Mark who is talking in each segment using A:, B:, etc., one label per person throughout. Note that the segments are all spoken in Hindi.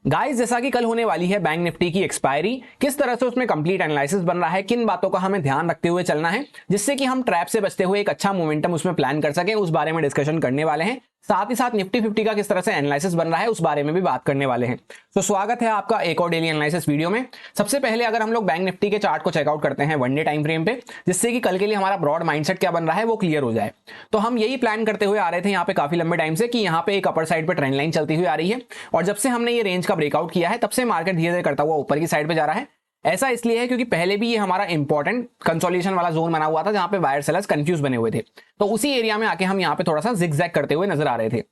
A: गाइस, जैसा कि कल होने वाली है बैंक निफ्टी की एक्सपायरी, किस तरह से उसमें कंप्लीट एनालिसिस बन रहा है, किन बातों का हमें ध्यान रखते हुए चलना है जिससे कि हम ट्रैप से बचते हुए एक अच्छा मोमेंटम उसमें प्लान कर सके, उस बारे में डिस्कशन करने वाले हैं। साथ ही साथ निफ्टी 50 का किस तरह से एनालिसिस बन रहा है उस बारे में भी बात करने वाले हैं। तो स्वागत है आपका एक और डेली एनालिसिस वीडियो में। सबसे पहले अगर हम लोग बैंक निफ्टी के चार्ट को चेकआउट करते हैं वन डे टाइम फ्रेम पे, जिससे कि कल के लिए हमारा ब्रॉड माइंडसेट क्या बन रहा है वो क्लियर हो जाए। तो हम यही प्लान करते हुए आ रहे थे यहाँ पे काफी लंबे टाइम से कि यहाँ पे एक अपर साइड पे ट्रेंड लाइन चलती हुई आ रही है, और जब से हमने ये रेंज का ब्रेकआउट किया है तब से मार्केट धीरे धीरे करता हुआ ऊपर की साइड पे जा रहा है। ऐसा इसलिए है क्योंकि पहले भी ये हमारा इंपॉर्टेंट कंसोलिडेशन वाला जोन बना हुआ था जहां पे बायर सेलर्स कंफ्यूज बने हुए थे। तो उसी एरिया में आके हम यहाँ पे थोड़ा सा जिगजैग करते हुए नजर आ रहे थे,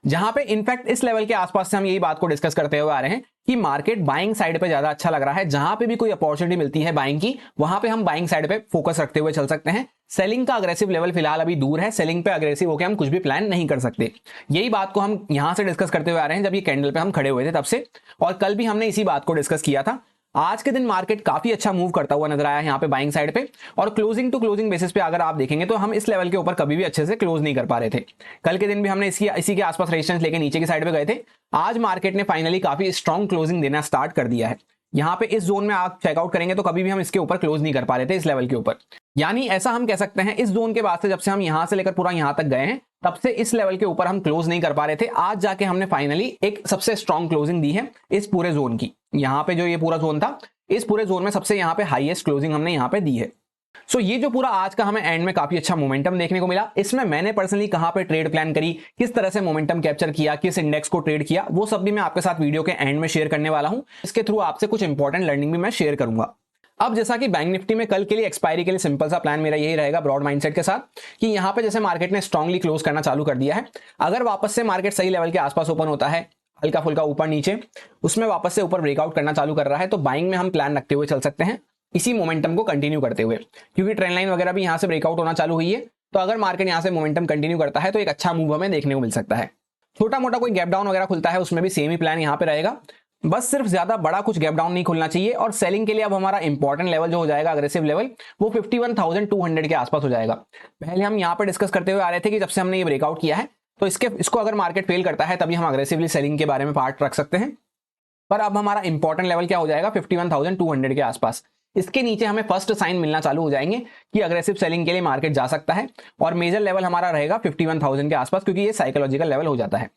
A: जहां पे इनफैक्ट इस लेवल के आसपास से हम यही बात को डिस्कस करते हुए आ रहे हैं कि मार्केट बाइंग साइड पे ज्यादा अच्छा लग रहा है। जहां पे भी कोई अपॉर्चुनिटी मिलती है बाइंग की, वहां पे हम बाइंग साइड पे फोकस रखते हुए चल सकते हैं। सेलिंग का अग्रेसिव लेवल फिलहाल अभी दूर है, सेलिंग पे अग्रेसिव होकर हम कुछ भी प्लान नहीं कर सकते। यही बात को हम यहां से डिस्कस करते हुए आ रहे हैं जब ये कैंडल पे हम खड़े हुए थे तब से, और कल भी हमने इसी बात को डिस्कस किया था। आज के दिन मार्केट काफी अच्छा मूव करता हुआ नजर आया है यहाँ पे बाइंग साइड पे, और क्लोजिंग टू क्लोजिंग बेसिस पे अगर आप देखेंगे तो हम इस लेवल के ऊपर कभी भी अच्छे से क्लोज नहीं कर पा रहे थे। कल के दिन भी हमने इसी के आसपास रेजिस्टेंस लेके नीचे की साइड पे गए थे। आज मार्केट ने फाइनली काफी स्ट्रॉन्ग क्लोजिंग देना स्टार्ट कर दिया है। यहाँ पे इस जोन में आप चेकआउट करेंगे तो कभी भी हम इसके ऊपर क्लोज नहीं कर पा रहे थे इस लेवल के ऊपर। यानी ऐसा हम कह सकते हैं इस जोन के बाद से जब से हम यहां से लेकर पूरा यहां तक गए हैं तब से इस लेवल के ऊपर हम क्लोज नहीं कर पा रहे थे। आज जाके हमने फाइनली एक सबसे स्ट्रॉन्ग क्लोजिंग दी है इस पूरे जोन की। यहाँ पे जो ये पूरा जोन था, इस पूरे जोन में सबसे यहाँ पे हाईएस्ट क्लोजिंग हमने यहाँ पे दी है। सो ये जो पूरा आज का हमें एंड में काफी अच्छा मोमेंटम देखने को मिला, इसमें मैंने पर्सनली कहां पे ट्रेड प्लान करी, किस तरह से मोमेंटम कैप्चर किया, किस इंडेक्स को ट्रेड किया, वो सब भी मैं आपके साथ वीडियो के एंड में शेयर करने वाला हूं। इसके थ्रू आपसे कुछ इंपॉर्टेंट लर्निंग भी मैं शेयर करूंगा। अब जैसा कि बैंक निफ्टी में कल के लिए एक्सपायरी के लिए सिंपल सा प्लान मेरा यही रहेगा ब्रॉड माइंडसेट के साथ कि यहां पे जैसे मार्केट ने स्ट्रांगली क्लोज करना चालू कर दिया है, अगर वापस से मार्केट सही लेवल के आसपास ओपन होता है, हल्का फुल्का ऊपर नीचे, उसमें वापस से ऊपर ब्रेकआउट करना चालू कर रहा है, तो बाइंग में हम प्लान रखते हुए चल सकते हैं इसी मोमेंटम को कंटिन्यू करते हुए, क्योंकि ट्रेंड लाइन वगैरह भी यहां से ब्रेकआउट होना चालू हुई है। तो अगर मार्केट यहां से मोमेंटम कंटिन्यू करता है तो एक अच्छा मूव हमें देखने को मिल सकता है। छोटा मोटा कोई गैप डाउन वगैरह खुलता है उसमें भी सेम ही प्लान यहां पे रहेगा, बस सिर्फ ज्यादा बड़ा कुछ गैप डाउन नहीं खुलना चाहिए। और सेलिंग के लिए अब हमारा इंपॉर्टेंट लेवल जो हो जाएगा, अग्रेसिव लेवल, वो 51,200 के आसपास हो जाएगा। पहले हम यहां पर डिस्कस करते हुए आ रहे थे कि जब से हमने ये ब्रेकआउट किया है तो इसको अगर मार्केट फेल करता है तभी हम अग्रेसिवली सेलिंग के बारे में पार्ट रख सकते हैं। पर अब हमारा इंपॉर्टेंट लेवल क्या हो जाएगा, 51,200 के आसपास। इसके नीचे हमें फर्स्ट साइन मिलना चालू हो जाएंगे कि अग्रेसिव सेलिंग के लिए मार्केट जा सकता है, और मेजर लेवल हमारा रहेगा 51,000 के आसपास, क्योंकि ये साइकोलॉजिकल लेवल हो जाता है।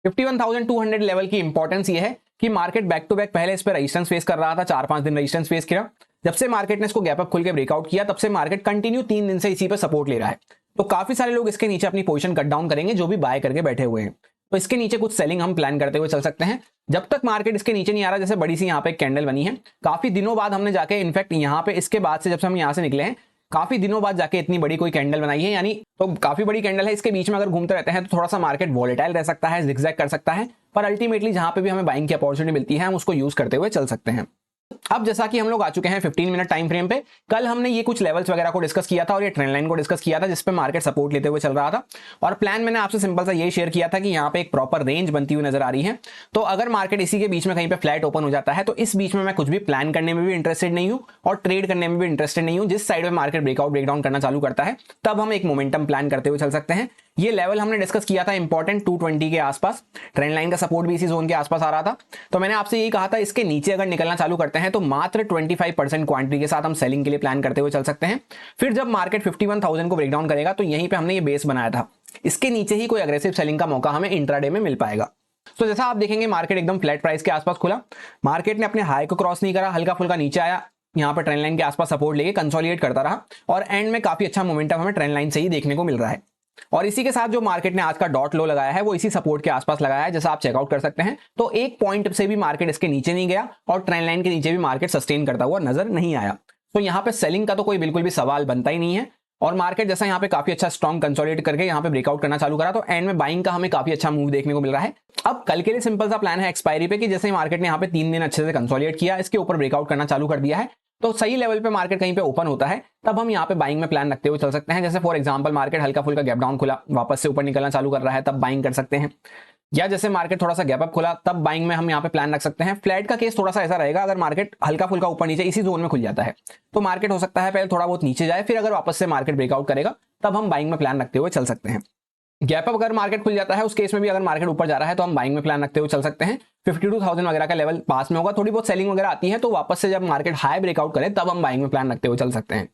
A: 51,200 लेवल की इंपॉर्टेंस ये है कि मार्केट बैक टू बैक पहले इस पर रेजिस्टेंस फेस कर रहा था, 4-5 दिन रेजिस्टेंस फेस किया। जब से मार्केट ने इसको गैप अप खुल के ब्रेकआउट किया तब से मार्केट कंटिन्यू 3 दिन से इसी पर सपोर्ट ले रहा है। तो काफी सारे लोग इसके नीचे अपनी पोजीशन कट डाउन करेंगे जो भी बाय करके बैठे हुए हैं। तो इसके नीचे कुछ सेलिंग हम प्लान करते हुए चल सकते हैं जब तक मार्केट इसके नीचे नहीं आ रहा। जैसे बड़ी सी यहाँ पे एक कैंडल बनी है, काफी दिनों बाद हमने जाके, इनफैक्ट यहाँ पे इसके बाद से जब से हम यहाँ से निकले हैं काफी दिनों बाद जाके इतनी बड़ी कोई कैंडल बनाई है, यानी तो काफी बड़ी कैंडल है। इसके बीच में अगर घूमते रहते हैं तो थोड़ा सा मार्केट वॉलेटाइल रह सकता है, जिगजैग कर सकता है, पर अल्टीमेटली जहां पे भी हमें बाइंग की अपॉर्चुनिटी मिलती है हम उसको यूज करते हुए चल सकते हैं। अब जैसा कि हम लोग आ चुके हैं 15 मिनट टाइम फ्रेम पे, कल हमने ये कुछ लेवल्स वगैरह को डिस्कस किया था और ये ट्रेंड लाइन को डिस्कस किया था जिस पे मार्केट सपोर्ट लेते हुए चल रहा था। और प्लान मैंने आपसे सिंपल सा यही शेयर किया था कि यहाँ पे एक प्रॉपर रेंज बनती हुई नजर आ रही है। तो अगर मार्केट इसी के बीच में कहीं पे फ्लैट ओपन हो जाता है तो इस बीच में मैं कुछ भी प्लान करने में भी इंटरेस्टेड नहीं हूँ और ट्रेड करने में भी इंटरेस्टेड नहीं हूँ। जिस साइड में मार्केट ब्रेकआउट ब्रेकडाउन करना चालू करता है तब हम एक मोमेंटम प्लान करते हुए चल सकते हैं। ये लेवल हमने डिस्कस किया था इंपॉर्टेंट 220 के आसपास, ट्रेंड लाइन का सपोर्ट भी इसी जोन के आसपास आ रहा था। तो मैंने आपसे यही कहा था इसके नीचे अगर निकलना चालू करते हैं तो मात्र 25% क्वांटिटी के साथ हम सेलिंग के लिए प्लान करते हुए चल सकते हैं। फिर जब मार्केट 51,000 को ब्रेकडाउन करेगा तो यहीं पे हमने ये बेस बनाया था, इसके नीचे ही कोई अग्रेसिव सेलिंग का मौका हमें इंट्राडे में मिल पाएगा। तो जैसा आप देखेंगे मार्केट एकदम फ्लैट प्राइस के आसपास खुला, मार्केट ने अपने हाई को क्रॉस नहीं करा, हल्का फुल्का नीचे आया, यहाँ पर ट्रेंड लाइन के आसपास सपोर्ट लेके कंसोलिडेट करता रहा, और एंड में काफी अच्छा मोमेंटम हमें ट्रेंड लाइन से ही देखने को मिल रहा है। और इसी के साथ जो मार्केट ने आज का डॉट लो लगाया है वो इसी सपोर्ट के आसपास लगाया है, जैसा आप चेकआउट कर सकते हैं। तो एक पॉइंट से भी मार्केट इसके नीचे नहीं गया और ट्रेंड लाइन के नीचे भी मार्केट सस्टेन करता हुआ नजर नहीं आया। तो यहाँ पे सेलिंग का तो कोई बिल्कुल भी सवाल बनता ही नहीं है। और मार्केट जैसा यहाँ पे काफी अच्छा स्ट्रॉन्ग कंसोलिडेट करके यहाँ पे ब्रेकआउट करना चालू करा, तो एंड में बाइंग का हमें काफी अच्छा मूव देखने को मिल रहा है। अब कल के लिए सिंपल सा प्लान है एक्सपायरी पे कि जैसे ही मार्केट ने यहाँ पे 3 दिन अच्छे से कंसोलिडेट किया, इसके ऊपर ब्रेकआउट करना चालू कर दिया है, तो सही लेवल पे मार्केट कहीं पे ओपन होता है तब हम यहाँ पे बाइंग में प्लान रखते हुए चल सकते हैं। जैसे फॉर एग्जांपल मार्केट हल्का फुल्का गैप डाउन खुला, वापस से ऊपर निकलना चालू कर रहा है, तब बाइंग कर सकते हैं। या जैसे मार्केट थोड़ा सा गैप अप खुला तब बाइंग में हम यहाँ पे प्लान रख सकते हैं। फ्लैट का केस थोड़ा सा ऐसा रहेगा, अगर मार्केट हल्का फुल्का ऊपर नीचे इसी जोन में खुल जाता है तो मार्केट हो सकता है पहले थोड़ा बहुत नीचे जाए, फिर अगर वापस से मार्केट ब्रेकआउट करेगा तब हम बाइंग में प्लान रखते हुए चल सकते हैं। गैप अप अगर मार्केट खुल जाता है उस केस में भी अगर मार्केट ऊपर जा रहा है तो हम बाइंग में प्लान रखते हुए चल सकते हैं। 52,000 वगैरह का लेवल पास में होगा, थोड़ी बहुत सेलिंग वगैरह आती है तो वापस से जब मार्केट हाई ब्रेकआउट करे तब हम बाइंग में प्लान रखते हुए चल सकते हैं।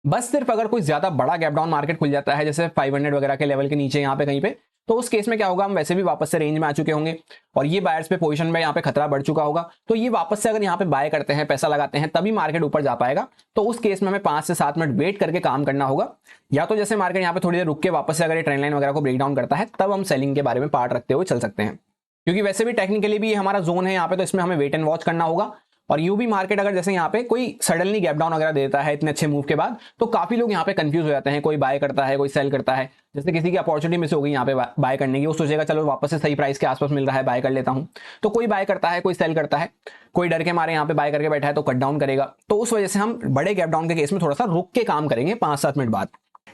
A: बस सिर्फ अगर कोई ज्यादा बड़ा गैप डाउन मार्केट खुल जाता है जैसे 500 वगैरह के लेवल के नीचे यहाँ पे कहीं पे, तो उस केस में क्या होगा, हम वैसे भी वापस से रेंज में आ चुके होंगे और ये बायर्स पे पोजीशन में यहाँ पे खतरा बढ़ चुका होगा, तो ये वापस से अगर यहाँ पे बाय करते हैं, पैसा लगाते हैं, तभी मार्केट ऊपर जा पाएगा। तो उस केस में हमें 5 से 7 मिनट वेट करके काम करना होगा, या तो जैसे मार्केट यहाँ पे थोड़ी देर रुक के वापस से अगर ये ट्रेंड लाइन वगैरह को ब्रेक डाउन करता है तब हम सेलिंग के बारे में पार्ट रखते हुए चल सकते हैं, क्योंकि वैसे भी टेक्निकली भी ये हमारा जोन है यहाँ पे, तो इसमें हमें वेट एंड वॉच करना होगा। और यू भी मार्केट अगर जैसे यहाँ पे कोई सडनली गैप डाउन वगैरह देता है इतने अच्छे मूव के बाद, तो काफी लोग यहाँ पे कंफ्यूज हो जाते हैं, कोई बाय करता है कोई सेल करता है। जैसे किसी की अपॉर्चुनिटी मिस हो गई यहाँ पे बाय करने की, वो सोचेगा चलो वापस से सही प्राइस के आसपास मिल रहा है बाय कर लेता हूँ, तो कोई बाय करता है कोई सेल करता है, कोई डर के मारे यहाँ पे बाय करके बैठा है तो कट डाउन करेगा। तो उस वजह से हम बड़े गैप डाउन के केस में थोड़ा सा रुक के काम करेंगे 5-7 मिनट बाद।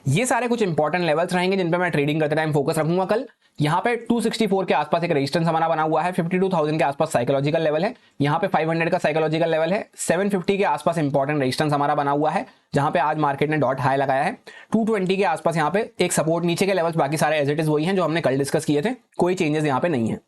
A: ये सारे कुछ इंपॉर्टेंट लेवल्स रहेंगे जिन पे मैं ट्रेडिंग करते टाइम फोकस रखूंगा कल। यहाँ पे 264 के आसपास एक रेजिस्टेंस हमारा बना हुआ है, 52,000 के आसपास साइकोलॉजिकल लेवल है, यहाँ पे 500 का साइकोलॉजिकल लेवल है, 750 के आसपास इंपॉर्टेंट रेजिस्टेंस हमारा बना हुआ है जहां पे आज मार्केट ने डॉट हाई लगाया है, 220 के आसपास यहाँ पे एक सपोर्ट, नीचे के लेवल्स बाकी सारे एज इट इज वही हैं जो हमने कल डिस्कस किए थे, कोई चेंजेस यहाँ पे नहीं है।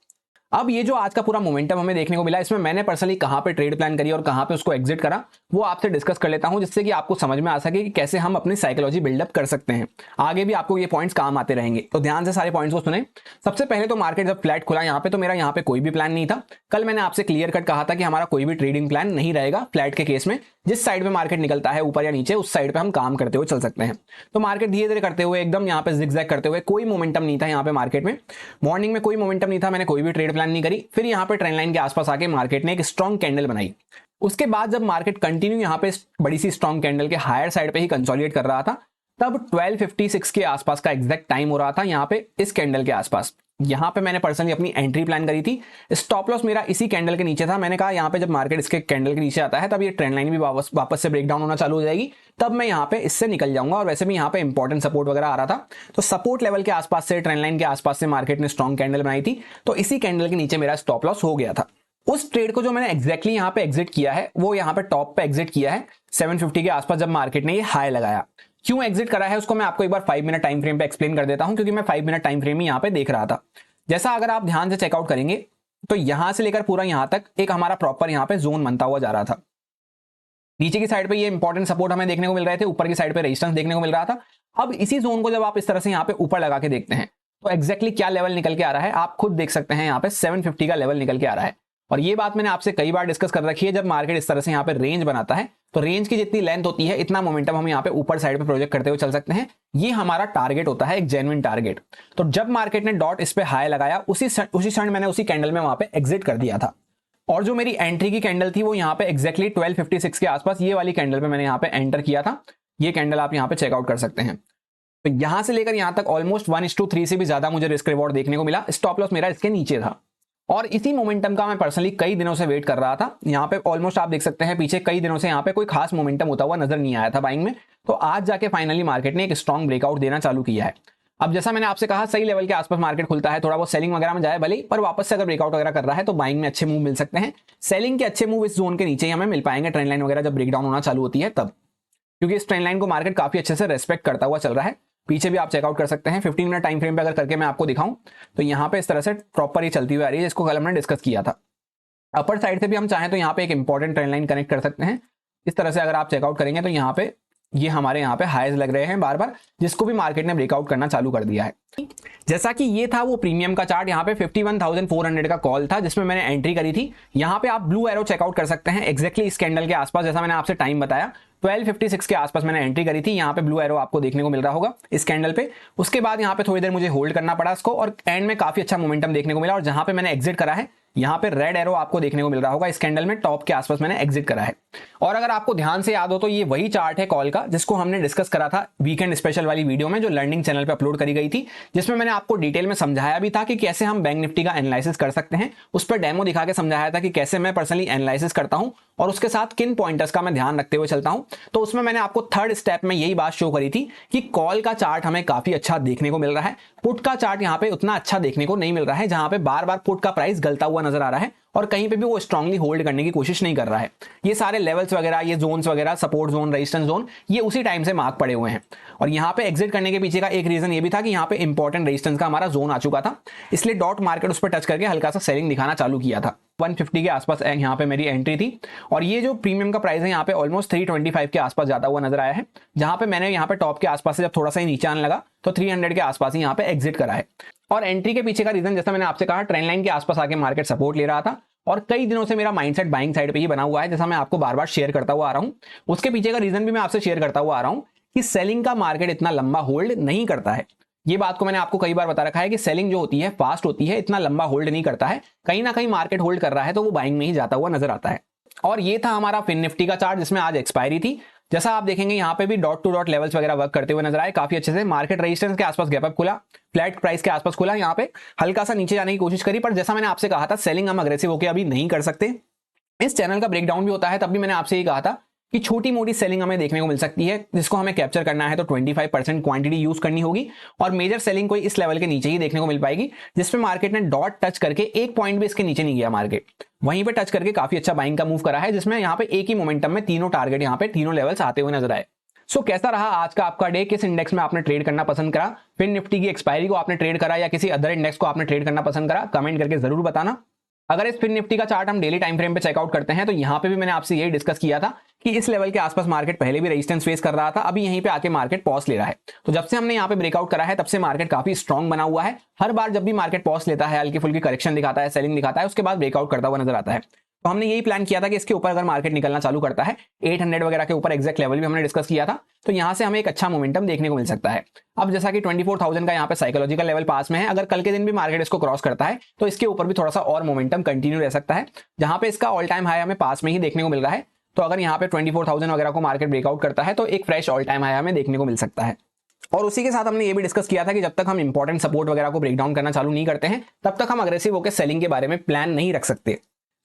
A: अब ये जो आज का पूरा मोमेंटम हमें देखने को मिला, इसमें मैंने पर्सनली कहां पे ट्रेड प्लान करी और कहां पे उसको एग्जिट करा वो आपसे डिस्कस कर लेता हूं, जिससे कि आपको समझ में आ सके कि कैसे हम अपनी साइकोलॉजी बिल्डअप कर सकते हैं। आगे भी आपको ये पॉइंट्स काम आते रहेंगे, तो ध्यान से सारे पॉइंट्स को सुने। सबसे पहले तो मार्केट जब फ्लैट खुला यहाँ पे, तो मेरा यहाँ पे कोई भी प्लान नहीं था। कल मैंने आपसे क्लियर कट कहा था कि हमारा कोई भी ट्रेडिंग प्लान नहीं रहेगा फ्लैट के केस में, जिस साइड पे मार्केट निकलता है ऊपर या नीचे उस साइड पे हम काम करते हुए चल सकते हैं। तो मार्केट धीरे धीरे करते हुए एकदम यहाँ पे जिगजैग करते हुए, कोई मोमेंटम नहीं था यहाँ पे मार्केट में, मॉर्निंग में कोई मोमेंटम नहीं था, मैंने कोई भी ट्रेड प्लान नहीं करी। फिर यहाँ पे ट्रेंड लाइन के आसपास आके मार्केट ने एक स्ट्रॉन्ग कैंडल बनाई। उसके बाद जब मार्केट कंटिन्यू यहाँ पे बड़ी सी स्ट्रॉन्ग कैंडल के हायर साइड पे ही कंसोलिडेट कर रहा था, तब 1256 के आसपास का एग्जैक्ट टाइम हो रहा था यहाँ पे इस कैंडल के आसपास। यहाँ पे मैंने पर्सनली अपनी एंट्री प्लान करी थी, स्टॉप लॉस मेरा इसी कैंडल के नीचे था। मैंने कहा यहाँ पे जब मार्केट इसके कैंडल के नीचे आता है तब ये ट्रेंड लाइन भी वापस से ब्रेक डाउन होना चालू हो जाएगी, तब मैं यहाँ पे इससे निकल जाऊंगा। और वैसे भी यहाँ पे इंपॉर्टेंट सपोर्ट वगैरह आ रहा था, तो सपोर्ट लेवल के आसपास से, ट्रेंड लाइन के आसपास से मार्केट ने स्ट्रॉन्ग कैंडल बनाई थी, तो इसी कैंडल के नीचे मेरा स्टॉप लॉस हो गया था। उस ट्रेड को जो मैंने एग्जैक्टली यहाँ पे एग्जिट किया है, वो यहाँ पे टॉप पे एग्जिट किया है 750 के आसपास जब मार्केट ने ये हाई लगाया। क्यों एग्जिट करा है उसको मैं आपको एक बार 5 मिनट टाइम फ्रेम पे एक्सप्लेन कर देता हूं, क्योंकि मैं 5 मिनट टाइम फ्रेम ही यहाँ पे देख रहा था। जैसा अगर आप ध्यान से चेकआउट करेंगे तो यहां से लेकर पूरा यहां तक एक हमारा प्रॉपर यहाँ पे जोन बनता हुआ जा रहा था। नीचे की साइड पे ये इंपॉर्टेंट सपोर्ट हमें देखने को मिल रहे थे, ऊपर की साइड पे रेजिस्टेंस देखने को मिल रहा था। अब इसी जोन को जब आप इस तरह से यहाँ पे ऊपर लगा के देखते हैं तो एग्जैक्टली क्या लेवल निकल के आ रहा है आप खुद देख सकते हैं, यहाँ पे 750 का लेवल निकल के आ रहा है। और ये बात मैंने आपसे कई बार डिस्कस कर रखी है, जब मार्केट इस तरह से यहाँ पे रेंज बनाता है तो रेंज की जितनी लेंथ होती है इतना मोमेंटम हम यहाँ पे ऊपर साइड पे प्रोजेक्ट करते हुए चल सकते हैं। ये हमारा टारगेट होता है, एक जेन्युइन टारगेट। तो जब मार्केट ने डॉट इस पे हाई लगाया, उसी क्षण मैंने उसी कैंडल में वहां पे एग्जिट कर दिया था। और जो मेरी एंट्री की कैंडल थी वो यहाँ पे एग्जैक्टली 1256 के आसपास ये वाली कैंडल पे मैंने यहाँ पे एंटर किया था। ये कैंडल आप यहाँ पे चेकआउट कर सकते हैं। तो यहां से लेकर यहां तक ऑलमोस्ट 1:3 से भी ज्यादा मुझे रिस्क रिवॉर्ड देखने को मिला। स्टॉप लॉस मेरा इसके नीचे था और इसी मोमेंटम का मैं पर्सनली कई दिनों से वेट कर रहा था। यहाँ पे ऑलमोस्ट आप देख सकते हैं पीछे कई दिनों से यहाँ पे कोई खास मोमेंटम होता हुआ नजर नहीं आया था बाइंग में, तो आज जाके फाइनली मार्केट ने एक स्ट्रॉन्ग ब्रेकआउट देना चालू किया है। अब जैसा मैंने आपसे कहा सही लेवल के आसपास मार्केट खुलता है, थोड़ा बहुत सेलिंग वगैरह में जाए भले ही, पर वापस से अगर ब्रेकआउट वगैरह कर रहा है तो बाइंग में अच्छे मूव मिल सकते हैं। सेलिंग के अच्छे मूव इस जोन के नीचे ही हमें मिल पाएंगे, ट्रेंड लाइन वगैरह जब ब्रेकडाउन होना चालू होती है तब, क्योंकि इस ट्रेंड लाइन को मार्केट काफी अच्छे से रेस्पेक्ट करता हुआ चल रहा है। पीछे भी आप चेकआउट कर सकते हैं 15 मिनट टाइम फ्रेम पे अगर करके मैं आपको दिखाऊं तो यहाँ पे इस तरह से प्रॉपर ही चलती हुई आ रही है, जिसको कल हमने डिस्कस किया था। अपर साइड से भी हम चाहें तो यहाँ पे एक इंपॉर्टेंट ट्रेंड लाइन कनेक्ट कर सकते हैं। इस तरह से अगर आप चेकआउट करेंगे तो यहाँ पे ये हमारे यहाँ पे हाईज लग रहे हैं बार बार, जिसको भी मार्केट ने ब्रेकआउट करना चालू कर दिया है। जैसा कि ये था वो प्रीमियम का चार्ट, यहाँ पे 51,400 का कॉल था जिसमें मैंने एंट्री करी थी। यहाँ पे आप ब्लू एरो चेकआउट कर सकते हैं एग्जैक्टली इस कैंडल के आसपास, जैसा मैंने आपसे टाइम बताया 1256 के आसपास मैंने एंट्री करी थी। यहाँ पे ब्लू एरो आपको देखने को मिल रहा होगा इस कैंडल पे। उसके बाद यहाँ पे थोड़ी देर मुझे होल्ड करना पड़ा इसको और एंड में काफी अच्छा मोमेंटम देखने को मिला, और जहां पे मैंने एग्जिट करा है यहाँ पे रेड एरो आपको देखने को मिल रहा होगा इस कैंडल में, टॉप के आसपास मैंने एग्जिट करा है। और अगर आपको ध्यान से याद हो तो ये वही चार्ट है कॉल का जिसको हमने डिस्कस करा था वीकेंड स्पेशल वाली वीडियो में, जो लर्निंग चैनल पे अपलोड करी गई थी, जिसमें मैंने आपको डिटेल में समझाया भी था कि कैसे हम बैंक निफ्टी का एनालिसिस कर सकते हैं। उस पर डेमो दिखा के समझाया था कि कैसे मैं पर्सनली एनालिसिस करता हूं और उसके साथ किन पॉइंटर्स का मैं ध्यान रखते हुए चलता हूं। तो उसमें मैंने आपको थर्ड स्टेप में यही बात शो करी थी कि कॉल का चार्ट हमें काफी अच्छा देखने को मिल रहा है, पुट का चार्ट यहाँ पे उतना अच्छा देखने को नहीं मिल रहा है, जहां पे बार बार पुट का प्राइस गलता हुआ नजर आ रहा है और कहीं पे भी वो स्ट्रांगली होल्ड करने की कोशिश नहीं कर रहा है। ये सारे लेवल्स वगैरह, ये जोन्स वगैरह, सपोर्ट जोन, रेजिस्टेंस जोन, ये उसी टाइम से मार्क पड़े हुए हैं। और यहाँ पे एग्जिट करने के पीछे का एक रीजन ये भी था कि यहाँ पे इंपॉर्टेंट रेजिस्टेंस का हमारा जोन आ चुका था, इसलिए डॉट मार्केट उस पर टच करके हल्का सा सेलिंग दिखाना चालू किया था। 150 के आसपास यहाँ पे मेरी एंट्री थी और ये जो प्रीमियम का प्राइस है यहाँ पे ऑलमोस्ट 325 के आसपास जाता हुआ नजर आया है, जहां पे मैंने यहाँ पे टॉप के आसपास से जब थोड़ा सा ही नीचे आने लगा तो 300 के आसपास ही यहाँ पे एग्जिट करा है। और एंट्री के पीछे का रीजन, जैसा मैंने आपसे कहा, ट्रेंड लाइन के आसपास आके मार्केट सपोर्ट ले रहा था और कई दिनों से मेरा माइंडसेट बाइंग साइड पे ही बना हुआ है, जैसा मैं आपको बार बार शेयर करता हुआ आ रहा हूं। उसके पीछे का रीजन भी मैं आपसे शेयर करता हुआ आ रहा हूं कि सेलिंग का मार्केट इतना लंबा होल्ड नहीं करता है। ये बात को मैंने आपको कई बार बता रखा है कि सेलिंग जो होती है फास्ट होती है, इतना लंबा होल्ड नहीं करता है। कहीं ना कहीं मार्केट होल्ड कर रहा है तो वो बाइंग में ही जाता हुआ नजर आता है। और ये था हमारा फिन निफ्टी का चार्ट जिसमें आज एक्सपायरी थी। जैसा आप देखेंगे यहाँ पे भी डॉट टू डॉट लेवल्स वगैरह वर्क करते हुए नजर आए काफी अच्छे से। मार्केट रेजिस्टेंस के आसपास गैप अप खुला, फ्लैट प्राइस के आसपास खुला, यहाँ पे हल्का सा नीचे जाने की कोशिश करी, पर जैसा मैंने आपसे कहा था सेलिंग हम अग्रेसिव होकर अभी नहीं कर सकते। इस चैनल का ब्रेकडाउन भी होता है, तब भी मैंने आपसे ये कहा था कि छोटी मोटी सेलिंग हमें देखने को मिल सकती है, जिसको हमें कैप्चर करना है तो 25% क्वांटिटी यूज करनी होगी और मेजर सेलिंग कोई इस लेवल के नीचे ही देखने को मिल पाएगी, जिसपे मार्केट ने डॉट टच करके एक पॉइंट भी इसके नीचे नहीं गया। मार्केट वहीं पे टच करके काफी अच्छा बाइंग का मूव करा है, जिसमें यहाँ पे एक ही मोमेंटम में तीनों टारगेट, यहाँ पे तीनों लेवल्स आते हुए नजर आए। सो कैसा रहा आज का आपका डे? किस इंडेक्स में आपने ट्रेड करना पसंद करा? फिन निफ्टी की एक्सपायरी को आपने ट्रेड करा या किसी अदर इंडेक्स को आपने ट्रेड करना पसंद करा? कमेंट करके जरूर बताना। अगर इस फिन निफ्टी का चार्ट हम डेली टाइम फ्रेम पे चेकआउट करते हैं तो यहाँ पे भी मैंने आपसे यही डिस्कस किया था कि इस लेवल के आसपास मार्केट पहले भी रेजिस्टेंस फेस कर रहा था, अभी यहीं पे आके मार्केट पॉज ले रहा है। तो जब से हमने यहाँ पे ब्रेकआउट करा है तब से मार्केट काफी स्ट्रांग बना हुआ है। हर बार जब भी मार्केट पॉज लेता है, हल्की फुल्की करेक्शन दिखाता है, सेलिंग दिखाता है, उसके बाद ब्रेकआउट करता हुआ नजर आता है। तो हमने यही प्लान किया था कि इसके ऊपर अगर मार्केट निकलना चालू करता है, 800 वगैरह के ऊपर एग्जैक्ट लेवल भी हमने डिस्कस किया था, तो यहां से हमें एक अच्छा मोमेंटम देखने को मिल सकता है। अब जैसा कि 24,000 का यहाँ पे साइकोलॉजिकल लेवल पास में है, अगर कल के दिन भी मार्केट इसको क्रॉस करता है तो इसके ऊपर भी थोड़ा सा और मोमेंटम कंटिन्यू रह सकता है, जहां पे इसका ऑल टाइम हाई हमें पास में ही देखने को मिल रहा है। तो अगर यहाँ पे 24,000 वगैरह को मार्केट ब्रेकआउट करता है तो एक फ्रेश ऑल टाइम हाई हमें देखने को मिल सकता है। और उसी के साथ हमने ये भी डिस्कस किया था कि जब तक हम इंपॉर्टेंट सपोर्ट वगैरह को ब्रेकडाउन करना चालू नहीं करते हैं, तब तक हम अग्रेसिव होकर सेलिंग के बारे में प्लान नहीं रख सकते।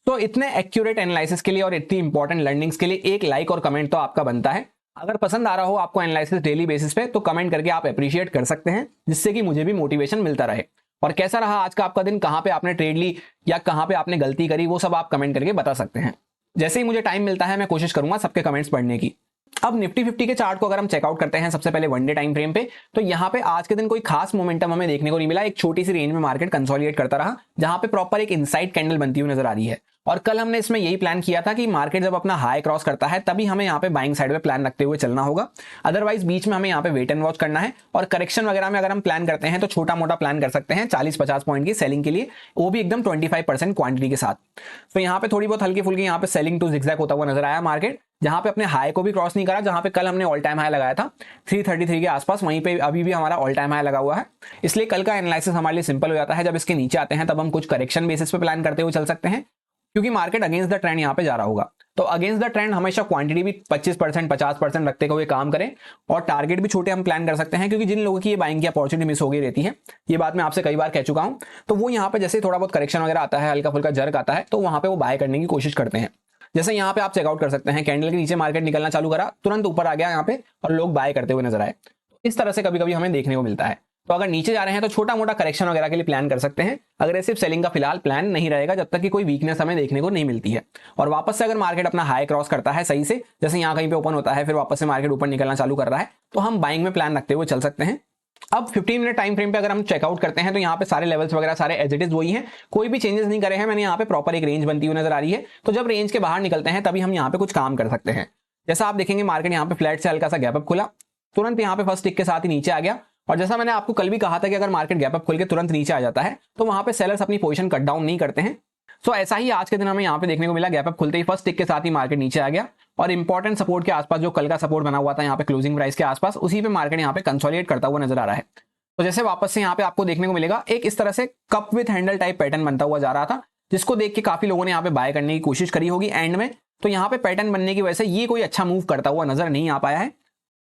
A: तो इतने एक्यूरेट एनालिसिस के लिए और इतनी इंपॉर्टेंट लर्निंग्स के लिए एक लाइक और कमेंट तो आपका बनता है। अगर पसंद आ रहा हो आपको एनालिसिस डेली बेसिस पे, तो कमेंट करके आप अप्रिशिएट कर सकते हैं, जिससे कि मुझे भी मोटिवेशन मिलता रहे। और कैसा रहा आज का आपका दिन, कहां पे आपने ट्रेड ली या कहां पे आपने गलती करी, वो सब आप कमेंट करके बता सकते हैं। जैसे ही मुझे टाइम मिलता है मैं कोशिश करूंगा सबके कमेंट्स पढ़ने की। अब निफ्टी 50 के चार्ट को अगर हम चेकआउट करते हैं सबसे पहले वन डे टाइम फ्रेम पे, तो यहाँ पे आज के दिन कोई खास मोमेंटम हमें देखने को नहीं मिला। एक छोटी सी रेंज में मार्केट कंसोलिडेट करता रहा, जहां पे प्रॉपर एक इनसाइड कैंडल बनती हुई नजर आ रही है। और कल हमने इसमें यही प्लान किया था कि मार्केट जब अपना हाई क्रॉस करता है तभी हमें यहाँ पे बाइंग साइड पे प्लान रखते हुए चलना होगा, अदरवाइज बीच में हमें यहाँ पे वेट एंड वॉच करना है। और करेक्शन वगैरह में अगर हम प्लान करते हैं तो छोटा मोटा प्लान कर सकते हैं 40-50 पॉइंट की सेलिंग के लिए, वो भी एकदम 25% क्वांटिटी के साथ। तो यहाँ पे थोड़ी बहुत हल्की फुल्की यहाँ पे सेलिंग टू जिगजैग होता हुआ नजर आया मार्केट, जहां पे अपने हाई को भी क्रॉस नहीं करा, जहां पे कल हमने ऑल टाइम हाई लगाया था 333 के आसपास, वहीं पे अभी भी हमारा ऑल टाइम हाई लगा हुआ है। इसलिए कल का एनालिसिस हमारे लिए सिंपल हो जाता है। जब इसके नीचे आते हैं तब हम कुछ करेक्शन बेसिस पे प्लान करते हुए चल सकते हैं, क्योंकि मार्केट अगेंस्ट द ट्रेंड यहाँ पे जा रहा होगा। तो अगेंस्ट द ट्रेंड हमेशा क्वांटिटी भी 25% 50% रखते हुए काम करें और टारगेट भी छोटे हम प्लान कर सकते हैं, क्योंकि जिन लोगों की ये बाइंग की अपॉर्चुनिटी मिस हो गई रहती है, ये बात मैं आपसे कई बार कह चुका हूं, तो वो यहाँ पे जैसे थोड़ा बहुत करेक्शन वगैरह आता है, हल्का फुल्का जर्क आता है, तो वहां पे वो बाय करने की कोशिश करते हैं। जैसे यहाँ पे आप चेकआउट कर सकते हैं, कैंडल के नीचे मार्केट निकलना चालू करा, तुरंत ऊपर आ गया यहाँ पे और लोग बाय करते हुए नजर आए। इस तरह से कभी कभी हमें देखने को मिलता है। तो अगर नीचे जा रहे हैं तो छोटा मोटा करेक्शन वगैरह के लिए प्लान कर सकते हैं। अग्रेसिव सेलिंग का फिलहाल प्लान नहीं रहेगा जब तक कि कोई वीकनेस हमें देखने को नहीं मिलती है। और वापस से अगर मार्केट अपना हाई क्रॉस करता है सही से, जैसे यहाँ कहीं पे ओपन होता है फिर वापस से मार्केट ऊपर निकलना चालू कर रहा है, तो हम बाइंग में प्लान रखते हुए चल सकते हैं। अब 15 मिनट टाइम फ्रेम पे अगर हम चेकआउट करते हैं तो यहाँ पे सारे लेवल्स वगैरह सारे एज इट इज वही हैं, कोई भी चेंजेस नहीं करे हैं मैंने। यहाँ पे प्रॉपर एक रेंज बनती हुई नजर आ रही है, तो जब रेंज के बाहर निकलते हैं तभी हम यहाँ पे कुछ काम कर सकते हैं। जैसा आप देखेंगे मार्केट यहाँ पे फ्लैट से हल्का सा गैप अप खुला, तुरंत यहाँ पे फर्स्ट टिक के साथ ही नीचे आ गया। और जैसा मैंने आपको कल भी कहा था कि अगर मार्केट गैप अप खुल के तुरंत नीचे आ जाता है तो वहां पे सेलर्स अपनी पोजीशन कट डाउन नहीं करते हैं। सो ऐसा ही आज के दिन हमें यहाँ पे देखने को मिला, गैप अप खुलते ही फर्स्ट टिक के साथ ही मार्केट नीचे आ गया और इंपॉर्टेंट सपोर्ट के आसपास जो कल का सपोर्ट बना हुआ था यहाँ पे क्लोजिंग प्राइस के आसपास, उसी पे मार्केट यहाँ पे कंसोलिडेट करता हुआ नजर आ रहा है। तो जैसे वापस से यहाँ पे आपको देखने को मिलेगा एक इस तरह से cup with handle type pattern बनता हुआ जा रहा था, जिसको देख के काफी लोगों ने यहाँ पे बाय करने की कोशिश करी होगी एंड में। तो यहाँ पे पैटर्न बनने की वजह से ये कोई अच्छा मूव करता हुआ नजर नहीं आ पाया है।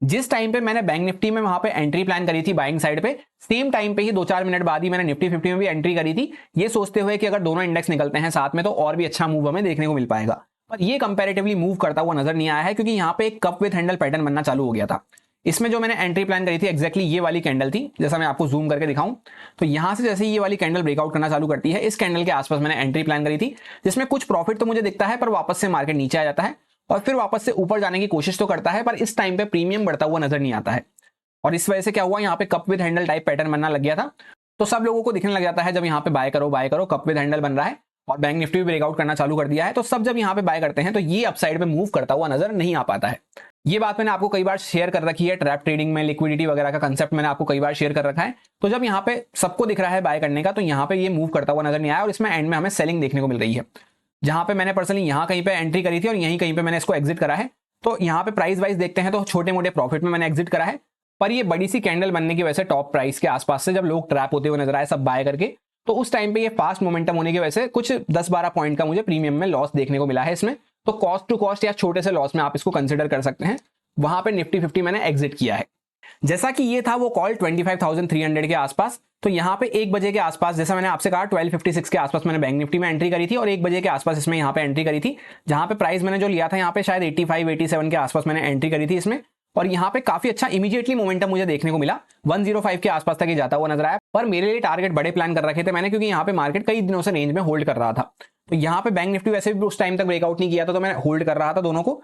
A: जिस टाइम पे मैंने बैंक निफ्टी में वहां पे एंट्री प्लान करी थी बाइंग साइड पे, सेम टाइम पे ही 2-4 मिनट बाद ही मैंने निफ्टी 50 में भी एंट्री करी थी, ये सोचते हुए कि अगर दोनों इंडेक्स निकलते हैं साथ में तो और भी अच्छा मूव हमें देखने को मिल पाएगा। पर ये कंपैरेटिवली मूव करता हुआ नजर नहीं आया है, क्योंकि यहाँ पे एक कप विथ हैंडल पैटर्न बनना चालू हो गया था। इसमें जो मैंने एंट्री प्लान करी थी एग्जैक्टली ये वाली कैंडल थी, जैसा मैं आपको जूम करके दिखाऊं तो यहां से जैसे ये वाली कैंडल ब्रेकआउट करना चालू करती है, इस कैंडल के आसपास मैंने एंट्री प्लान करी थी, जिसमें कुछ प्रॉफिट तो मुझे दिखता है पर वापस से मार्केट नीचे आ जाता है और फिर वापस से ऊपर जाने की कोशिश तो करता है, पर इस टाइम पे प्रीमियम बढ़ता हुआ नजर नहीं आता है। और इस वजह से क्या हुआ, यहाँ पे cup with handle type pattern बनना लग गया था। तो सब लोगों को दिखने लग जाता है जब यहाँ पे बाय करो कप विद हैंडल बन रहा है और बैंक निफ्टी भी ब्रेकआउट करना चालू कर दिया है, तो सब जब यहाँ पे बाय करते हैं तो ये अपसाइड पे मूव करता हुआ नजर नहीं आ पाता है। ये बात मैंने आपको कई बार शेयर कर रखी है, ट्रैप ट्रेडिंग में लिक्विडिटी वगैरह का कंसेप्ट मैंने आपको कई बार शेयर कर रखा है। तो जब यहाँ पे सबको दिख रहा है बाय करने का, तो यहाँ पे ये मूव करता हुआ नजर नहीं आया और इसमें एंड में हमें सेलिंग देखने को मिल रही है, जहां पे मैंने पर्सनली यहाँ कहीं पे एंट्री करी थी और यहीं कहीं पे मैंने इसको एग्जिट करा है। तो यहाँ पे प्राइस वाइज देखते हैं तो छोटे मोटे प्रॉफिट में मैंने एग्जिट करा है, पर ये बड़ी सी कैंडल बनने की वजह से टॉप प्राइस के आसपास से जब लोग ट्रैप होते हुए नजर आए सब बाय करके, तो उस टाइम पे ये फास्ट मोमेंटम होने की वजह से कुछ 10-12 पॉइंट का मुझे प्रीमियम में लॉस देखने को मिला है इसमें। तो कॉस्ट टू कॉस्ट या छोटे से लॉस में आप इसको कंसिडर कर सकते हैं। वहां पे निफ्टी 50 मैंने एग्जिट किया है। जैसा कि ये था वो कॉल 25,300 के आसपास, तो यहाँ पे 1 बजे के आसपास, जैसा मैंने आपसे कहा 1256 के आसपास मैंने बैंक निफ्टी में एंट्री करी थी और 1 बजे के आसपास इसमें यहाँ पे एंट्री करी थी, जहां पे प्राइस मैंने जो लिया था यहाँ पे शायद 85-87 के आसपास मैंने एंट्री करी थी इसमें। और यहाँ पे काफी अच्छा इमीडिएटली मोमेंटम मुझे देखने को मिला, 105 के आसपास तक ये जाता हुआ नजर आया। पर मेरे लिए टारगेट बड़े प्लान कर रखे थे मैंने, क्योंकि यहाँ पे मार्केट कई दिनों से रेंज में होल्ड कर रहा था। तो यहाँ पे बैंक निफ्टी वैसे भी उस टाइम तक ब्रेकआउट नहीं किया था, तो मैं होल्ड कर रहा था दोनों को,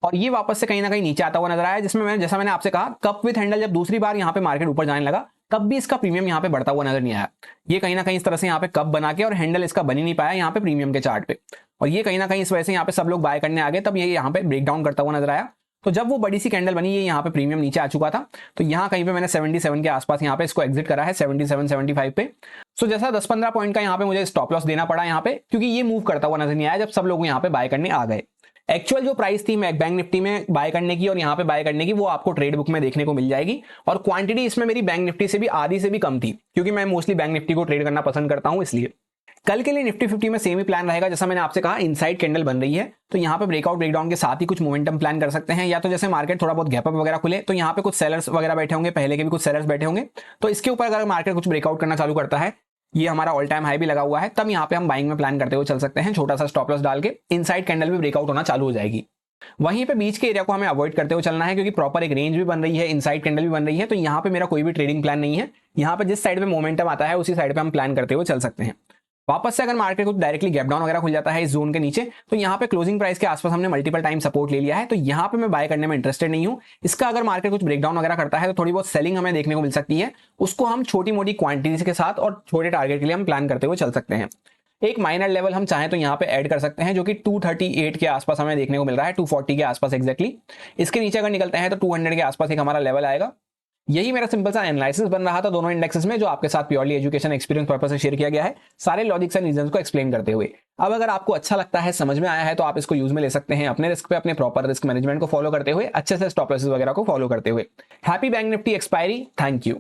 A: और ये वापस से कहीं ना कहीं नीचे आता हुआ नजर आया, जिसमें मैंने जैसा मैंने आपसे कहा कप विद हैंडल जब दूसरी बार यहाँ पे मार्केट ऊपर जाने लगा तब भी इसका प्रीमियम यहाँ पे बढ़ता हुआ नजर नहीं आया। ये कहीं ना कहीं इस तरह से यहाँ पे कप बना के और हैंडल इसका बन ही नहीं पाया यहाँ पे प्रीमियम के चार्ट पे, और ये कहीं ना कहीं इस वजह से यहाँ पे सब लोग बाय करने आ गए, तब ये यहाँ पे ब्रेकडाउन करता हुआ नजर आया। तो जब वो बड़ी सी कैंडल बनी, ये यहाँ पे प्रीमियम नीचे आ चुका था, तो यहाँ कहीं पे मैंने 77 के आसपास यहाँ पे इसको एग्जिट करा है 77-75 पे। सो जैसा 10-15 पॉइंट का यहाँ पे मुझे स्टॉप लॉस देना पड़ा यहाँ पे, क्योंकि ये मूव करता हुआ नजर नहीं आया जब सब लोग यहाँ पे बाय करने आ गए। एक्चुअल जो प्राइस थी बैंक निफ्टी में बाय करने की और यहाँ पे बाय करने की, वो आपको ट्रेड बुक में देखने को मिल जाएगी, और क्वांटिटी इसमें मेरी बैंक निफ्टी से भी आधी से भी कम थी, क्योंकि मैं मोस्टली बैंक निफ्टी को ट्रेड करना पसंद करता हूं इसलिए। कल के लिए निफ्टी 50 में सेम ही प्लान रहेगा, जैसा मैंने आपसे कहा इनसाइड कैंडल बन रही है, तो यहाँ पे ब्रेकआउट ब्रेकडाउन के साथ ही कुछ मोमेंटम प्लान कर सकते हैं, या तो जैसे मार्केट थोड़ा बहुत गैप अप वगैरह खुले तो यहाँ पे कुछ सेलर्स वगैरह बैठे होंगे, पहले के भी कुछ सेलर्स बैठे होंगे, तो इसके ऊपर अगर मार्केट कुछ ब्रेकआउट करना चालू करता है, ये हमारा ऑल टाइम हाई भी लगा हुआ है, तब यहाँ पे हम बाइंग में प्लान करते हुए चल सकते हैं, छोटा सा स्टॉप लॉस डाल के। इनसाइड कैंडल भी ब्रेकआउट होना चालू हो जाएगी, वहीं पे बीच के एरिया को हमें अवॉइड करते हुए चलना है, क्योंकि प्रॉपर एक रेंज भी बन रही है, इनसाइड कैंडल भी बन रही है, तो यहाँ पे मेरा कोई भी ट्रेडिंग प्लान नहीं है। यहाँ पे जिस साइड पे मोमेंटम आता है उसी साइड पे हम प्लान करते हुए चल सकते हैं। वापस से अगर मार्केट कुछ डायरेक्टली गैप डाउन वगैरह खुल जाता है इस जोन के नीचे, तो यहाँ पे क्लोजिंग प्राइस के आसपास हमने मल्टीपल टाइम सपोर्ट ले लिया है, तो यहाँ पे मैं बाय करने में इंटरेस्टेड नहीं हूँ। इसका अगर मार्केट कुछ ब्रेकडाउन वगैरह करता है तो थोड़ी बहुत सेलिंग हमें देखने को मिल सकती है, उसको हम छोटी मोटी क्वांटिटीज के साथ और छोटे टारगेट के लिए हम प्लान करते हुए चल सकते हैं। एक माइनर लेवल हम चाहें तो यहाँ पे ऐड कर सकते हैं, जो कि 238 के आसपास हमें देखने को मिल रहा है, 240 के आसपास एग्जैक्टली। इसके नीचे अगर निकलते हैं तो 200 के आसपास एक हमारा लेवल आएगा। यही मेरा सिंपल सा एनालिसिस बन रहा था दोनों इंडेक्सेस में, जो आपके साथ प्योरली एजुकेशन एक्सपीरियंस पर्पस से शेयर किया गया है, सारे लॉजिक्स एंड रीजंस को एक्सप्लेन करते हुए। अब अगर आपको अच्छा लगता है, समझ में आया है, तो आप इसको यूज में ले सकते हैं अपने रिस्क पे, अपने प्रॉपर रिस्क मैनेजमेंट को फॉलो करते हुए, अच्छे से स्टॉप लॉसेस वगैरह को फॉलो करते हुए। Happy bank Nifty expiry, thank you.